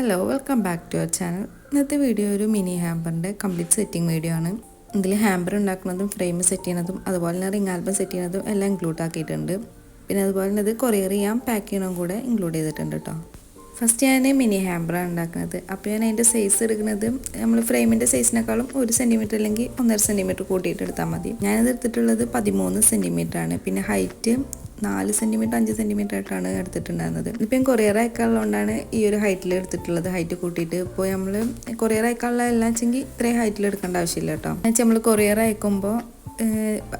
Hello welcome back to our channel. ഇന്നത്തെ video ഒരു mini ഹാമ്പറിൻ്റെ കംപ്ലീറ്റ് സെറ്റിംഗ് വീഡിയോ ആണ്. ഇതിൽ ഹാമ്പർ ഉണ്ടാക്കുന്നതും ഫ്രെയിം സെറ്റ് ചെയ്യുന്നതും അതുപോലെ തന്നെ റിംഗ് ആൽബം സെറ്റ് ചെയ്യുന്നതും എല്ലാം ഇൻക്ലൂഡ് ആക്കിയിട്ടുണ്ട്. പിന്നെ അതുപോലെ തന്നെ ഇത് കൊറിയർ ചെയ്യാൻ പാക്ക് ചെയ്യണതും കൂടെ ഇൻക്ലൂഡ് ചെയ്തിട്ടുണ്ട് കേട്ടോ. ഫസ്റ്റ് ഞാൻ മിനി ഹാമ്പറാണ് ഉണ്ടാക്കുന്നത്. അപ്പോൾ ഞാൻ അതിൻ്റെ സൈസ് എടുക്കുന്നത് നമ്മൾ ഫ്രെയിമിൻ്റെ സൈസിനേക്കാളും 1 സെൻറ്റിമീറ്റർ അല്ലെങ്കിൽ 1.5 സെൻറ്റിമീറ്റർ കൂട്ടിയിട്ട് എടുത്താൽ മതി. ഞാനിത് എടുത്തിട്ടുള്ളത് 13 സെൻറ്റിമീറ്റർ ആണ്. പിന്നെ ഹൈറ്റ് 4 സെൻറ്റിമീറ്റർ 5 സെൻറ്റിമീറ്റർ ആയിട്ടാണ് എടുത്തിട്ടുണ്ടായിരുന്നത്. ഇപ്പം ഞാൻ കൊറിയർ അയക്കാനുള്ളതുകൊണ്ടാണ് ഈ ഒരു ഹൈറ്റിൽ എടുത്തിട്ടുള്ളത്, ഹൈറ്റ് കൂട്ടിയിട്ട്. ഇപ്പോൾ നമ്മൾ കൊറിയർ അയക്കാനുള്ള എല്ലാം വെച്ചെങ്കിൽ ഇത്രയും ഹൈറ്റിൽ എടുക്കേണ്ട ആവശ്യമില്ല കേട്ടോ. എന്നുവെച്ചാൽ നമ്മൾ കൊറിയർ അയക്കുമ്പോൾ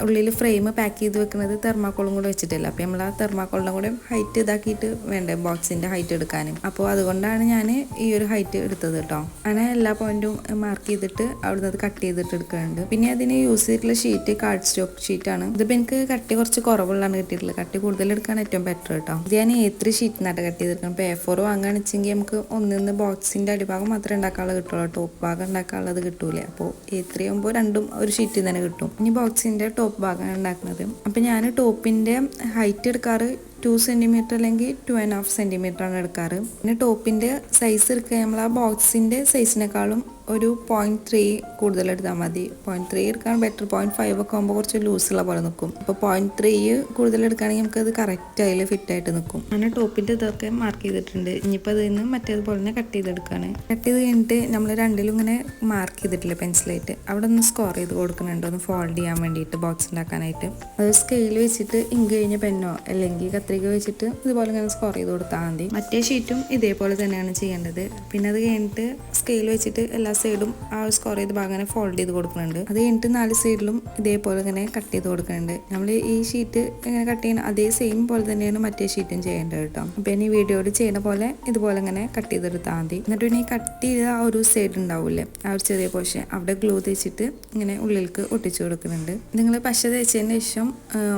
ഉള്ളിൽ ഫ്രെയിം പാക്ക് ചെയ്ത് വെക്കുന്നത് തെർമാക്കോളും കൂടെ വെച്ചിട്ടില്ല. അപ്പോൾ നമ്മൾ ആ തെർമാക്കോളിൻ്റെ കൂടെ ഹൈറ്റ് ഇതാക്കിയിട്ട് വേണ്ടേ ബോക്സിൻ്റെ ഹൈറ്റ് എടുക്കാനും. അപ്പോൾ അതുകൊണ്ടാണ് ഞാൻ ഈ ഒരു ഹൈറ്റ് എടുത്തത് കേട്ടോ. അങ്ങനെ എല്ലാ പോയിന്റും മാർക്ക് ചെയ്തിട്ട് അവിടുന്ന് അത് കട്ട് ചെയ്തിട്ട് എടുക്കുന്നുണ്ട്. പിന്നെ അതിന് യൂസ് ചെയ്തിട്ടുള്ള ഷീറ്റ് കാർഡ് സ്റ്റോക്ക് ഷീറ്റാണ്. ഇതിപ്പോൾ എനിക്ക് കട്ടി കുറച്ച് കുറവുള്ളതാണ് കിട്ടിയിട്ടുള്ളത്. കട്ടി കൂടുതൽ എടുക്കാൻ ഏറ്റവും ബെറ്റർ കേട്ടോ. ഇത് ഞാൻ A3 ഷീറ്റിനായിട്ട് കട്ട് ചെയ്തെടുക്കണം. ഇപ്പോൾ A4 വാങ്ങുകയാണെന്ന് വെച്ചെങ്കിൽ നമുക്ക് ഒന്നിന്ന് ബോക്സിൻ്റെ അടിഭാഗം മാത്രമേ ഉണ്ടാക്കാനുള്ളത് കിട്ടുള്ളൂ, ടോപ്പ് ഭാഗം ഉണ്ടാക്കാനുള്ളത് കിട്ടൂലേ. അപ്പോൾ A3 ആകുമ്പോൾ രണ്ടും ഒരു ഷീറ്റിൽ തന്നെ കിട്ടും. ഇനി ബോക്സിൻ്റെ ടോപ്പ് ഭാഗമാണ് ഉണ്ടാക്കുന്നത്. അപ്പോൾ ഞാൻ ടോപ്പിൻ്റെ ഹൈറ്റ് എടുക്കാറ് 2 സെൻറ്റിമീറ്റർ അല്ലെങ്കിൽ 2.5 സെൻറ്റിമീറ്റർ ആണ് എടുക്കാറ്. പിന്നെ ടോപ്പിൻ്റെ സൈസ് എടുക്കുക നമ്മൾ ആ ബോക്സിൻ്റെ സൈസിനേക്കാളും ഒരു 0.3 കൂടുതൽ എടുത്താൽ മതി. 0.3 എടുക്കാൻ ബെറ്റർ. 0.5 ഒക്കെ ആകുമ്പോൾ കുറച്ച് ലൂസുള്ള പോലെ നിൽക്കും. അപ്പോൾ 0.3 കൂടുതൽ എടുക്കുകയാണെങ്കിൽ നമുക്കത് കറക്റ്റ് അതിൽ ഫിറ്റായിട്ട് നിൽക്കും. അങ്ങനെ ടോപ്പിൻ്റെ ഇതൊക്കെ മാർക്ക് ചെയ്തിട്ടുണ്ട്. ഇനിയിപ്പോൾ അതിൽ നിന്ന് മറ്റേതുപോലെ തന്നെ കട്ട് ചെയ്തെടുക്കുകയാണ്. കട്ട് ചെയ്ത് കഴിഞ്ഞിട്ട് നമ്മൾ രണ്ടിലും ഇങ്ങനെ മാർക്ക് ചെയ്തിട്ടില്ല പെൻസിലായിട്ട്, അവിടെ ഒന്ന് സ്കോർ ചെയ്ത് കൊടുക്കുന്നുണ്ട്, ഒന്ന് ഫോൾഡ് ചെയ്യാൻ വേണ്ടിയിട്ട് ബോക്സ് ഉണ്ടാക്കാനായിട്ട്. അത് സ്കെയിൽ വെച്ചിട്ട് ഇങ്ക് കഴിഞ്ഞ പെന്നോ അല്ലെങ്കിൽ കത്രിക വെച്ചിട്ട് ഇതുപോലെ ഇങ്ങനെ സ്കോർ ചെയ്ത് കൊടുത്താൽ മതി. മറ്റേ ഷീറ്റും ഇതേപോലെ തന്നെയാണ് ചെയ്യേണ്ടത്. പിന്നെ അത് കഴിഞ്ഞിട്ട് സ്കെയിൽ വെച്ചിട്ട് എല്ലാ സൈഡും ആ സ്കോർ ചെയ്ത ഭാഗം അങ്ങനെ ഫോൾഡ് ചെയ്ത് കൊടുക്കുന്നുണ്ട്. അത് കഴിഞ്ഞിട്ട് 4 സൈഡിലും ഇതേപോലെ ഇങ്ങനെ കട്ട് ചെയ്ത് കൊടുക്കുന്നുണ്ട്. നമ്മൾ ഈ ഷീറ്റ് ഇങ്ങനെ കട്ട് ചെയ്യുന്ന അതേ സെയിം പോലെ തന്നെയാണ് മറ്റേ ഷീറ്റും ചെയ്യേണ്ടത് കേട്ടോ. അപ്പോൾ ഇനി വീഡിയോയിൽ ചെയ്യുന്ന പോലെ ഇതുപോലെ ഇങ്ങനെ കട്ട് ചെയ്തെടുത്താൽ മതി. എന്നിട്ട് പിന്നെ ഈ കട്ട് ചെയ്ത ആ ഒരു സൈഡ് ഉണ്ടാവില്ലേ, ആ ഒരു ചെറിയ പോർഷൻ, അവിടെ ഗ്ലൂ തേച്ചിട്ട് ഇങ്ങനെ ഉള്ളിലേക്ക് ഒട്ടിച്ചു കൊടുക്കുന്നുണ്ട്. നിങ്ങൾ പശ തേച്ചതിന് ശേഷം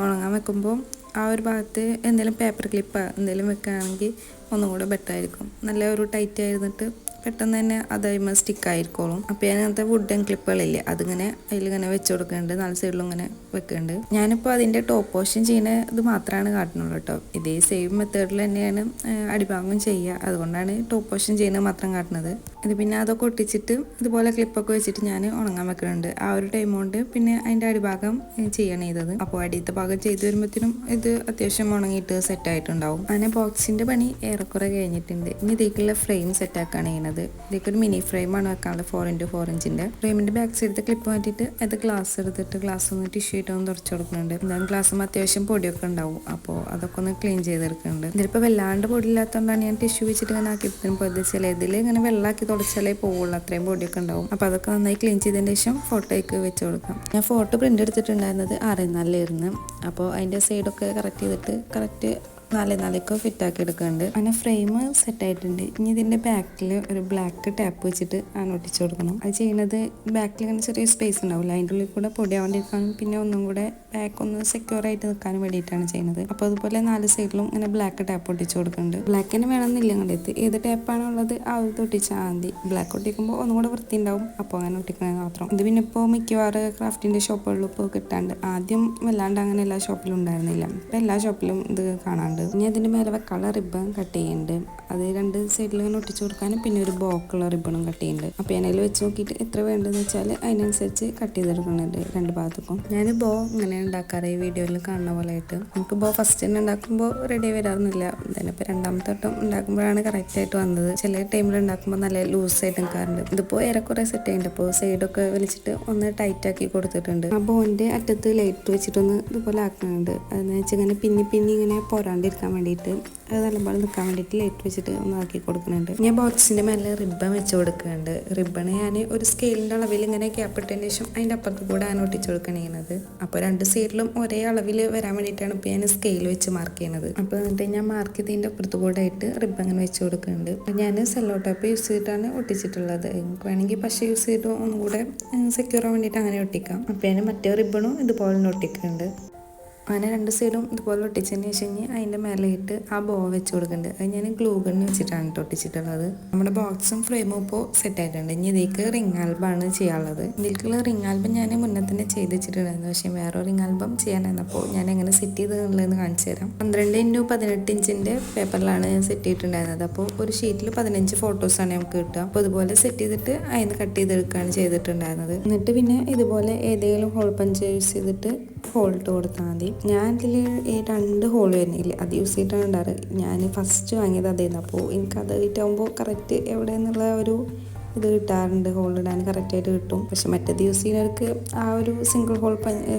ഉണങ്ങാൻ വെക്കുമ്പോൾ ആ ഒരു ഭാഗത്ത് എന്തെങ്കിലും പേപ്പർ ക്ലിപ്പ് എന്തെങ്കിലും വെക്കുകയാണെങ്കിൽ ഒന്നും കൂടെ ബെറ്റർ ആയിരിക്കും. നല്ല ഒരു ടൈറ്റ് ആയിരുന്നിട്ട് പെട്ടെന്ന് തന്നെ അതേമാതിരി സ്റ്റിക്കായിരിക്കോളും. അപ്പോൾ ഞാൻ അങ്ങനത്തെ വുഡൻ ക്ലിപ്പുകളില്ലേ, അതിങ്ങനെ അതിലിങ്ങനെ വെച്ച് കൊടുക്കുന്നുണ്ട്. 4 സൈഡിലും ഇങ്ങനെ വെക്കുന്നുണ്ട്. ഞാനിപ്പോൾ അതിൻ്റെ ടോപ്പ് പോർഷൻ ചെയ്യുന്ന ഇത് മാത്രമാണ് കാട്ടുന്നുള്ളൂ കേട്ടോ. ഇതേ സെയിം മെത്തേഡിൽ തന്നെയാണ് അടിഭാഗം ചെയ്യുക. അതുകൊണ്ടാണ് ടോപ്പ് പോർഷൻ ചെയ്യുന്നത് മാത്രം കാട്ടുന്നത്. ഇത് പിന്നെ അതൊക്കെ ഒട്ടിച്ചിട്ട് ഇതുപോലെ ക്ലിപ്പൊക്കെ വെച്ചിട്ട് ഞാൻ ഉണങ്ങാൻ വെക്കുന്നുണ്ട്. ആ ഒരു ടൈം കൊണ്ട് പിന്നെ അതിൻ്റെ അടിഭാഗം ചെയ്യണം ചെയ്തത്. അപ്പോൾ അടിയത്തെ ഭാഗം ചെയ്ത് വരുമ്പോഴത്തേനും ഇത് അത്യാവശ്യം ഉണങ്ങിയിട്ട് സെറ്റായിട്ടുണ്ടാവും. അങ്ങനെ ബോക്സിൻ്റെ പണി ഏറെക്കുറെ കഴിഞ്ഞിട്ടുണ്ട്. ഇനി ഇതിലേക്കുള്ള ഫ്രെയിം സെറ്റാക്കാണ് ചെയ്യുന്നത്. ഇതിലേക്കൊരു മിനി ഫ്രെയിമാണ് വെക്കാനുള്ളത് 4x4 ഇഞ്ചിൻ്റെ. ഫ്രെയിമിൻ്റെ ബാക്ക് സൈഡത്തെ ക്ലിപ്പ് മാറ്റിയിട്ട് അത് ഗ്ലാസ് എടുത്തിട്ട് ഗ്ലാസ് ഒന്ന് ടിഷ്യൂ ആയിട്ട് ഒന്ന് തുടച്ചു കൊടുക്കുന്നുണ്ട്. എന്തായാലും ഗ്ലാസ്സും അത്യാവശ്യം പൊടിയൊക്കെ ഉണ്ടാവും. അപ്പോൾ അതൊക്കെ ഒന്ന് ക്ലീൻ ചെയ്തെടുക്കുന്നുണ്ട്. ഇതിലിപ്പോൾ വല്ലാണ്ട് പൊടിയില്ലാത്തതുകൊണ്ടാണ് ഞാൻ ടിഷ്യൂ വെച്ചിട്ട് ഇങ്ങനെ ആക്കിയപ്പോഴും പൊതിച്ചാൽ ഇതിൽ ഇങ്ങനെ വെള്ളമാക്കി തുടച്ചാലേ പോവുള്ളൂ, അത്രയും പൊടിയൊക്കെ ഉണ്ടാവും. അപ്പോൾ അതൊക്കെ നന്നായി ക്ലീൻ ചെയ്തതിന് ശേഷം ഫോട്ടോയ്ക്ക് വെച്ച് കൊടുക്കാം. ഞാൻ ഫോട്ടോ പ്രിൻ്റ് എടുത്തിട്ടുണ്ടായിരുന്നത് 6x4 അപ്പോൾ അതിൻ്റെ സൈഡൊക്കെ കറക്റ്റ് ചെയ്തിട്ട് കറക്റ്റ് 4x4 ഫിറ്റാക്കി എടുക്കുന്നുണ്ട്. അങ്ങനെ ഫ്രെയിം സെറ്റായിട്ടുണ്ട്. ഇനി ഇതിൻ്റെ ബാക്കിൽ ഒരു ബ്ലാക്ക് ടാപ്പ് വെച്ചിട്ട് ഒട്ടിച്ചു കൊടുക്കണം. അത് ചെയ്യുന്നത് ബാക്കിൽ ഇങ്ങനെ ചെറിയ സ്പേസ് ഉണ്ടാവില്ല, അതിൻ്റെ ഉള്ളിൽ കൂടെ പൊടിയാവാണ്ടിരിക്കാനും പിന്നെ ഒന്നും കൂടെ ബാക്ക് ഒന്ന് സെക്യൂർ ആയിട്ട് നിൽക്കാനും വേണ്ടിയിട്ടാണ് ചെയ്യുന്നത്. അപ്പോൾ അതുപോലെ 4 സൈഡിലും ഇങ്ങനെ ബ്ലാക്ക് ടാപ്പ് ഒട്ടിച്ചു കൊടുക്കുന്നുണ്ട്. ബ്ലാക്ക് തന്നെ വേണമെന്നില്ല, അങ്ങോട്ട് ഏത് ടാപ്പാണുള്ളത് ആ ഒരു ഒട്ടിച്ചാൽ മതി. ബ്ലാക്ക് ഒട്ടിക്കുമ്പോൾ ഒന്നും കൂടെ വൃത്തി ഉണ്ടാവും. അപ്പോൾ അങ്ങനെ ഒട്ടിക്കണത് മാത്രം. ഇത് പിന്നെ ഇപ്പോൾ മിക്കവാറും ക്രാഫ്റ്റിൻ്റെ ഷോപ്പുകളിലും ഇപ്പോൾ കിട്ടാണ്ട്. ആദ്യം വല്ലാണ്ട് അങ്ങനെ എല്ലാ ഷോപ്പിലും ഉണ്ടായിരുന്നില്ല. ഇപ്പോൾ എല്ലാ ഷോപ്പിലും ഇത് കാണാണ്ട്. ഇനി അതിൻ്റെ മേലെ വെക്കാനുള്ള റിബൺ കട്ട് ചെയ്യുന്നുണ്ട്. അത് 2 സൈഡിൽ ഇങ്ങനെ ഒട്ടിച്ചു കൊടുക്കാനും പിന്നെ ഒരു ബോക്കുള്ള റിബണും കട്ട് ചെയ്യുന്നുണ്ട്. അപ്പോൾ ഞാൻ അതിൽ വെച്ച് നോക്കിയിട്ട് എത്ര വേണ്ടതെന്ന് വെച്ചാൽ അതിനനുസരിച്ച് കട്ട് ചെയ്തെടുക്കുന്നുണ്ട് 2 ഭാഗത്തേക്കും. ഞാൻ ബോ ഇങ്ങനെ ഉണ്ടാക്കാറ് ഈ വീഡിയോയിൽ കാണുന്ന പോലെ ആയിട്ട്. നമുക്ക് ബോ ഫസ്റ്റ് തന്നെ ഉണ്ടാക്കുമ്പോൾ റെഡി വരാറൊന്നുമില്ല. ഇതിനിപ്പോൾ രണ്ടാമത്തെ വട്ടം ഉണ്ടാക്കുമ്പോഴാണ് കറക്റ്റായിട്ട് വന്നത്. ചില ടൈമിൽ ഉണ്ടാക്കുമ്പോൾ നല്ല ലൂസായിട്ട് നിൽക്കാറുണ്ട്. ഇതിപ്പോൾ ഏറെക്കുറെ സെറ്റ് ചെയ്യുന്നുണ്ട്. അപ്പോൾ സൈഡൊക്കെ വലിച്ചിട്ട് ഒന്ന് ടൈറ്റ് ആക്കി കൊടുത്തിട്ടുണ്ട്. ആ ബോൻ്റെ അറ്റത്ത് ലൈറ്റ് വെച്ചിട്ടൊന്ന് ഇതുപോലെ ആക്കുന്നുണ്ട്. അതെന്ന് വെച്ചാൽ ഇങ്ങനെ പിന്നി ഇങ്ങനെ പോരാണ്ടിരിക്കാൻ വേണ്ടിയിട്ട് അത് നല്ലപോലെ നിൽക്കാൻ വേണ്ടിയിട്ട് ലൈറ്റ് വെച്ചിട്ട് ഒന്ന് ആക്കി കൊടുക്കുന്നുണ്ട്. ഞാൻ ബോക്സിൻ്റെ മേലെ റിബൺ വെച്ച് കൊടുക്കുന്നുണ്ട്. റിബൺ ഞാൻ ഒരു സ്കെയിലിൻ്റെ അളവിൽ ഇങ്ങനെ ക്യാപ്പ് ഇട്ടതിന് ശേഷം അതിൻ്റെ അപ്പുറത്ത് കൂടെ ഒട്ടിച്ചു കൊടുക്കുകയാണ് ചെയ്യുന്നത്. അപ്പോൾ 2 സൈഡിലും ഒരേ അളവിൽ വരാൻ വേണ്ടിയിട്ടാണ് ഇപ്പോൾ ഞാൻ സ്കെയിൽ വെച്ച് മാർക്ക് ചെയ്യുന്നത്. അപ്പോൾ എന്നിട്ട് ഞാൻ മാർക്ക് ചെയ്തതിൻ്റെ അപ്പുറത്ത് കൂടെ ആയിട്ട് റിബൺ അങ്ങനെ വെച്ച് കൊടുക്കുന്നുണ്ട്. ഞാൻ സെല്ലോ ടേപ്പ് യൂസ് ചെയ്തിട്ടാണ് ഒട്ടിച്ചിട്ടുള്ളത്. എനിക്ക് വേണമെങ്കിൽ പശ യൂസ് ചെയ്തിട്ട് ഒന്നും കൂടെ സെക്യൂർ ആവാൻ വേണ്ടിയിട്ട് അങ്ങനെ ഒട്ടിക്കാം. അപ്പോൾ ഞാൻ മറ്റേ റിബണും ഇതുപോലെ ഒട്ടിക്കുന്നുണ്ട്. അങ്ങനെ 2 സൈഡും ഇതുപോലെ ഒട്ടിച്ചതിന് ശേഷം അതിൻ്റെ മേലെയിട്ട് ആ ബോ വെച്ച് കൊടുക്കുന്നുണ്ട്. അത് ഞാൻ ഗ്ലൂ ഗൺ വെച്ചിട്ടാണ് ഒട്ടിച്ചിട്ടുള്ളത്. നമ്മുടെ ബോക്സും ഫ്രെയിമും ഇപ്പോൾ സെറ്റ് ആയിട്ടുണ്ട്. ഇനി ഇതിലേക്ക് റിംഗ് ആൽബമാണ് ചെയ്യാനുള്ളത്. ഇതിലേക്കുള്ള റിംഗ് ആൽബം ഞാൻ മുന്നേ തന്നെ ചെയ്ത് വെച്ചിട്ടുണ്ടായിരുന്നു. പക്ഷേ വേറെ റിംഗ് ആൽബം ചെയ്യാനായിരുന്നപ്പോൾ ഞാൻ എങ്ങനെ സെറ്റ് ചെയ്തതെന്നുള്ളതെന്ന് കാണിച്ചു തരാം. 12x18 ഇഞ്ചിൻ്റെ പേപ്പറിലാണ് ഞാൻ സെറ്റ് ചെയ്തിട്ടുണ്ടായിരുന്നത്. അപ്പോൾ ഒരു ഷീറ്റിൽ 15 ഫോട്ടോസാണ് നമുക്ക് കിട്ടുക. അപ്പോൾ ഇതുപോലെ സെറ്റ് ചെയ്തിട്ട് അതിന് കട്ട് ചെയ്തെടുക്കുകയാണ് ചെയ്തിട്ടുണ്ടായിരുന്നത്. എന്നിട്ട് പിന്നെ ഇതുപോലെ ഏതെങ്കിലും ഹോൾ പഞ്ച് യൂസ് ചെയ്തിട്ട് ഹോൾട്ട് കൊടുത്താൽ മതി. ഞാൻ ഇതിൽ ഈ 2 ഹോൾ വരുന്നില്ല, അത് യൂസ് ചെയ്തിട്ടാണ് ഉണ്ടാറ്. ഞാൻ ഫസ്റ്റ് വാങ്ങിയത് അതായിരുന്നു. അപ്പോൾ എനിക്കത് ആകുമ്പോൾ കറക്റ്റ് എവിടെ നിന്നുള്ള ഒരു ഇത് കിട്ടാറുണ്ട്. ഹോൾ ഇടാൻ കറക്റ്റായിട്ട് കിട്ടും. പക്ഷെ മറ്റേത് യൂസ് ചെയ്യുന്നവർക്ക് ആ ഒരു സിംഗിൾ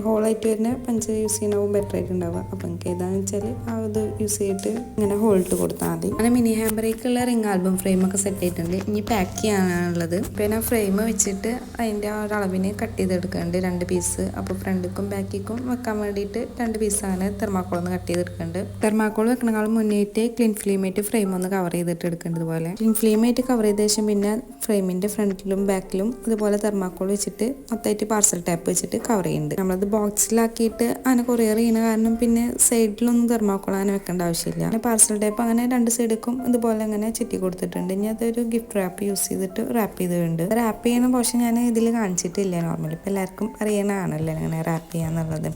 ഹോളായിട്ട് വരുന്ന പഞ്ച് യൂസ് ചെയ്യണവും ബെറ്റർ ആയിട്ട് ഉണ്ടാവുക. അപ്പം എനിക്ക് ഏതാണെന്ന് വെച്ചാൽ ആ ഇത് യൂസ് ചെയ്തിട്ട് ഇങ്ങനെ ഹോൾട്ട് കൊടുത്താൽ മതി. അങ്ങനെ മിനി ഹാമ്പറേക്കുള്ള റിംഗ് ആൽബം ഫ്രെയിമൊക്കെ സെറ്റ് ആയിട്ടുണ്ട്. ഇനി പാക്ക് ചെയ്യാനുള്ളത്. പിന്നെ ഫ്രെയിം വെച്ചിട്ട് അതിൻ്റെ ആ ഒരു അളവിന് കട്ട് ചെയ്തെടുക്കുന്നുണ്ട് 2 പീസ്. അപ്പോൾ ഫ്രണ്ടിക്കും ബാക്കിക്കും വെക്കാൻ വേണ്ടിയിട്ട് 2 പീസ് അങ്ങനെ തെർമാക്കോളൊന്ന് കട്ട് ചെയ്തെടുക്കുന്നുണ്ട്. തെർമാക്കോൾ വെക്കണേക്കാളും മുന്നേറ്റ് ക്ലീൻ ഫിലിമായിട്ട് ഫ്രെയിം ഒന്ന് കവർ ചെയ്തിട്ട് എടുക്കേണ്ടത് പോലെ ക്ലീൻ ഫിലിമായിട്ട് കവർ ചെയ്ത ശേഷം പിന്നെ ഫ്രെയിമിൻ്റെ ഫ്രണ്ടിലും ബാക്കിലും ഇതുപോലെ തെർമാക്കോൾ വെച്ചിട്ട് മൊത്തമായിട്ട് പാർസൽ ടാപ്പ് വെച്ചിട്ട് കവർ ചെയ്യുന്നുണ്ട്. നമ്മളത് ബോക്സിലാക്കിയിട്ട് അങ്ങനെ കൊറിയർ ചെയ്യുന്ന കാരണം പിന്നെ സൈഡിലൊന്നും തെർമാക്കോൾ അങ്ങനെ വെക്കേണ്ട ആവശ്യമില്ല. പിന്നെ പാർസൽ ടാപ്പ് അങ്ങനെ 2 സൈഡിലേക്കും ഇതുപോലെ അങ്ങനെ ചുറ്റി കൊടുത്തിട്ടുണ്ട്. ഇനി അതൊരു ഗിഫ്റ്റ് റാപ്പ് യൂസ് ചെയ്തിട്ട് റാപ്പ് ചെയ്തിട്ടുണ്ട്. റാപ്പ് ചെയ്യണ പക്ഷേ ഞാൻ ഇതിൽ കാണിച്ചിട്ടില്ല. നോർമലി ഇപ്പം എല്ലാവർക്കും അറിയണതാണല്ലോ അങ്ങനെ റാപ്പ് ചെയ്യാന്നുള്ളത്.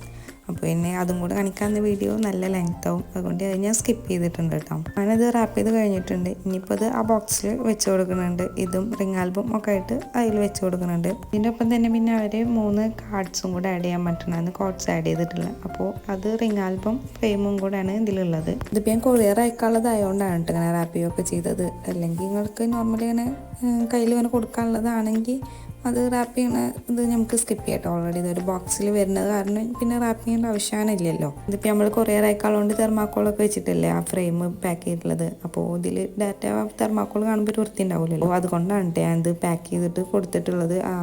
അപ്പോൾ പിന്നെ അതും കൂടെ കാണിക്കാവുന്ന വീഡിയോ നല്ല ലെങ്ത് ആവും. അതുകൊണ്ട് അത് ഞാൻ സ്കിപ്പ് ചെയ്തിട്ടുണ്ട് കേട്ടോ. ഞാനത് റാപ്പ് ചെയ്ത് കഴിഞ്ഞിട്ടുണ്ട്. ഇനിയിപ്പോൾ അത് ആ ബോക്സിൽ വെച്ച് കൊടുക്കുന്നുണ്ട്. ഇതും റിംഗ് ആൽബം ഒക്കെ ആയിട്ട് അതിൽ വെച്ച് കൊടുക്കുന്നുണ്ട്. ഇതിൻ്റെ ഒപ്പം തന്നെ പിന്നെ അവർ 3 കാർഡ്സും കൂടെ ആഡ് ചെയ്യാൻ പറ്റണമെന്ന് കോഡ്സ് ആഡ് ചെയ്തിട്ടുള്ളത്. അപ്പോൾ അത് റിംഗ് ആൽബം ഫ്രെയിമും കൂടെയാണ് ഇതിലുള്ളത്. ഇതിപ്പോൾ ഞാൻ കൊറിയർ അയക്കാനുള്ളതായതുകൊണ്ടാണ് കേട്ടോ ഇങ്ങനെ റാപ്പ് ചെയ്യുകയൊക്കെ ചെയ്തത്. അല്ലെങ്കിൽ നിങ്ങൾക്ക് നോർമലി ഇങ്ങനെ കയ്യിൽ ഇങ്ങനെ കൊടുക്കാനുള്ളതാണെങ്കിൽ അത് റാപ്പ് ചെയ്യണ ഇത് നമുക്ക് സ്കിപ്പ് ചെയ്യാം കേട്ടോ. ഓൾറെഡി ഇതൊരു ബോക്സിൽ വരുന്നത് കാരണം പിന്നെ റാപ്പ് ചെയ്യേണ്ട ആവശ്യമില്ലല്ലോ. ഇതിപ്പോൾ നമ്മൾ കൊറിയർ അയക്കാളുകൊണ്ട് തെർമാക്കോളൊക്കെ വെച്ചിട്ടല്ലേ ആ ഫ്രെയിം പാക്ക് ചെയ്തിട്ടുള്ളത്. അപ്പോൾ ഇതിൽ ഡാറ്റ തെർമാക്കോൾ കാണുമ്പോൾ ഒരു വൃത്തി ഉണ്ടാവില്ലല്ലോ. അതുകൊണ്ടാണ് ഞാൻ ഇത് പാക്ക് ചെയ്തിട്ട് കൊടുത്തിട്ടുള്ളത് ആ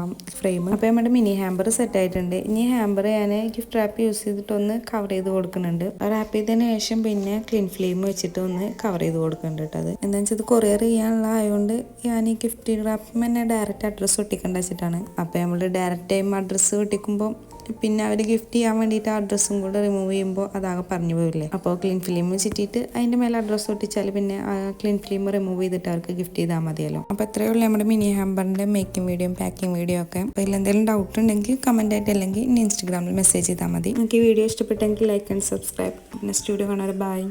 ഫ്രെയിം. അപ്പോൾ നമ്മുടെ മിനി ഹാമ്പർ സെറ്റ് ആയിട്ടുണ്ട്. ഇനി ഹാമ്പർ ഞാൻ ഗിഫ്റ്റ് റാപ്പ് യൂസ് ചെയ്തിട്ടൊന്ന് കവർ ചെയ്ത് കൊടുക്കുന്നുണ്ട്. റാപ്പ് ചെയ്തതിന് ശേഷം പിന്നെ ക്ലീൻ ഫ്ലെയിം വെച്ചിട്ട് ഒന്ന് കവർ ചെയ്ത് കൊടുക്കുന്നുണ്ട് കേട്ടോ. അത് എന്താണെന്ന് വെച്ചാൽ ഇത് കൊറിയർ ചെയ്യാനുള്ള ആയതുകൊണ്ട് ഞാൻ ഈ ഗിഫ്റ്റ് റാപ്പ് തന്നെ ഡയറക്റ്റ് അഡ്രസ്സ് ഒട്ടിക്കേണ്ട വെച്ചിട്ടാണ്. അപ്പോൾ നമ്മൾ ഡയറക്റ്റ് ടൈം അഡ്രസ്സ് ഒട്ടിക്കുമ്പോൾ പിന്നെ അവർ ഗിഫ്റ്റ് ചെയ്യാൻ വേണ്ടിയിട്ട് ആ അഡ്രസ്സും കൂടെ റിമൂവ് ചെയ്യുമ്പോൾ അതാകെ പറഞ്ഞു പോയില്ലേ. അപ്പോൾ ക്ലീൻ ഫിലിം ചുറ്റിയിട്ട് അതിൻ്റെ മേലെ അഡ്രസ്സ് ഒട്ടിച്ചാൽ പിന്നെ ആ ക്ലീൻ ഫിലിം റിമൂവ് ചെയ്തിട്ട് അവർക്ക് ഗിഫ്റ്റ് ചെയ്താൽ മതിയല്ലോ. അപ്പോൾ എത്രയേ ഉള്ളൂ നമ്മുടെ മിനി ഹാമ്പറിൻ്റെ മേക്കിംഗ് വീഡിയോയും പാക്കിംഗ് വീഡിയോ ഒക്കെ. അപ്പോൾ ഇതിൽ എന്തെങ്കിലും ഡൗട്ട് ഉണ്ടെങ്കിൽ കമൻ്റ് ആയിട്ട് അല്ലെങ്കിൽ ഇനി ഇൻസ്റ്റാഗ്രാമിൽ മെസ്സേജ് ചെയ്താൽ മതി. നിങ്ങൾക്ക് ഈ വീഡിയോ ഇഷ്ടപ്പെട്ടെങ്കിൽ like and subscribe. Next video കാണാറ്. ബൈ.